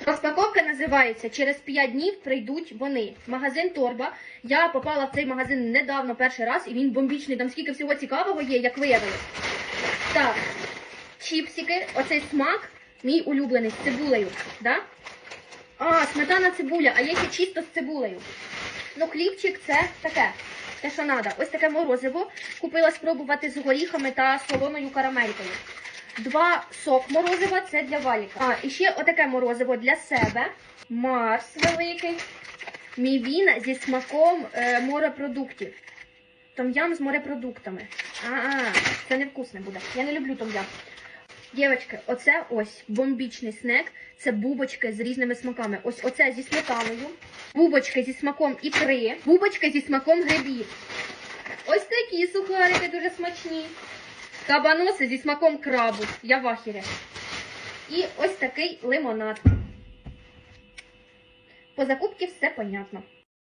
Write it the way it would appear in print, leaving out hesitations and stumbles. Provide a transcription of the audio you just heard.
Розпаковка називається «Через 5 днів прийдуть вони». Магазин Торба. Я попала в цей магазин недавно перший раз, і він бомбічний. Там скільки всього цікавого є, як виявилось. Так, чіпсики, оцей смак, мій улюблений, з цибулею. Да? А, сметана цибуля, а є ще чисто з цибулею. Ну, хлібчик це таке, те, що треба. Ось таке морозиво. Купила спробувати з горіхами та солоною карамелькою. 2 сок морозива, це для Валіка. А, і ще отаке морозиво для себе. Марс великий. Мівіна зі смаком морепродуктів. Том'ям з морепродуктами. Це невкусне буде. Я не люблю том'ям. Дівчатки, оце ось бомбічний снек. Це бубочки з різними смаками. Ось оце зі сметаною. Бубочки зі смаком ікри. Бубочки зі смаком грибів. Ось такі сухарики дуже смачні. Кабаноси зі смаком крабу. Я в ахірі. І ось такий лимонад. По закупці все понятно.